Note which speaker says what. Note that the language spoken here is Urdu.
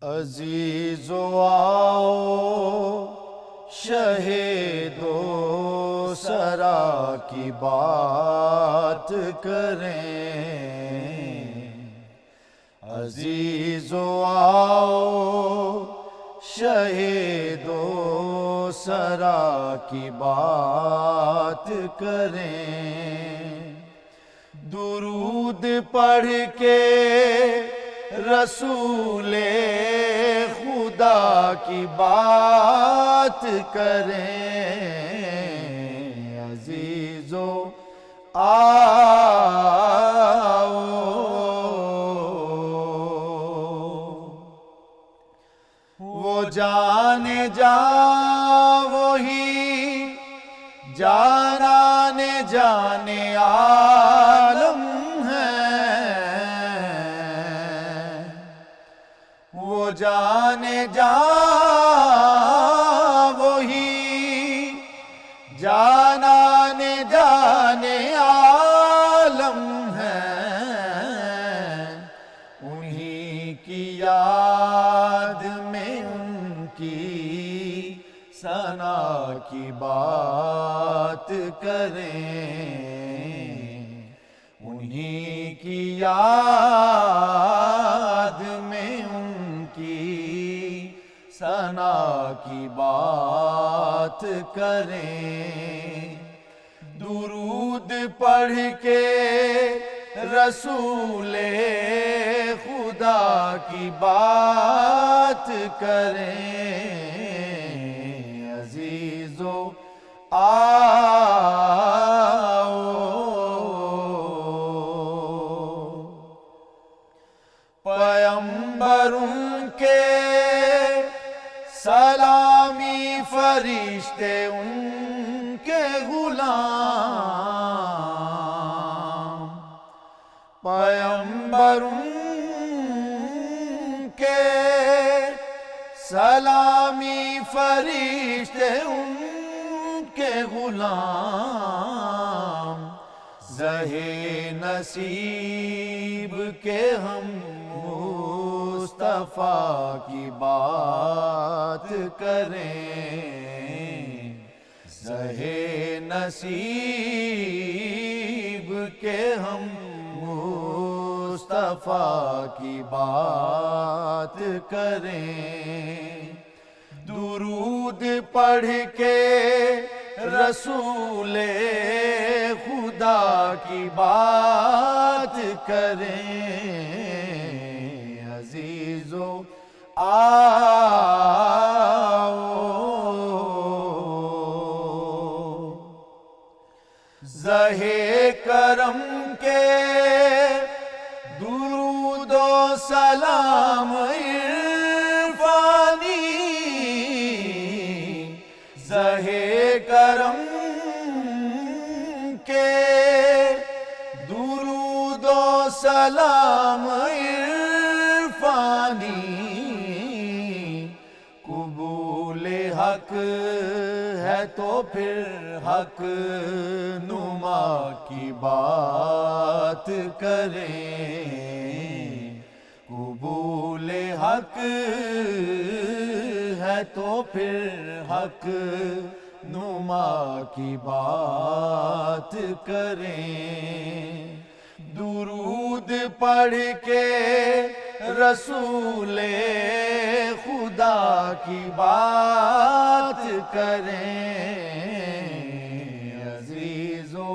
Speaker 1: عزیزو آؤ شہیدو سرا کی بات کریں، عزیزو آؤ شہیدو سرا کی بات کریں، درود پڑھ کے رسول خدا کی بات کریں، عزیزو آؤ وہ جان جان وہی جانان جان عالم وہ جان جان وہی جانان جان عالم ہیں، انہی کی یاد میں ان کی ثنا کی بات کریں، انہی کی یاد میں ثنا کی بات کریں، درود پڑھ کے رسول خدا کی بات کریں، عزیزو آؤ پیغمبروں کے سلامی فرشتے ان کے غلام، پیغمبروں کے سلامی فرشتے ان کے غلام، زہے نصیب کے ہم مصطفیٰ کی بات کریں، زہے نصیب کے ہم مصطفیٰ کی بات کریں، درود پڑھ کے رسول خدا کی بات کریں، عزیزو آؤ زہے کرم کے درود و سلام عرفانی، زہے کرم کے درود و سلام عرفانی، قبول حق ہے تو پھر حق نما کی بات کریں، قبول حق ہے تو پھر حق نما کی بات کریں، درود پڑھ کے رسول خدا کی بات کریں، عزیزو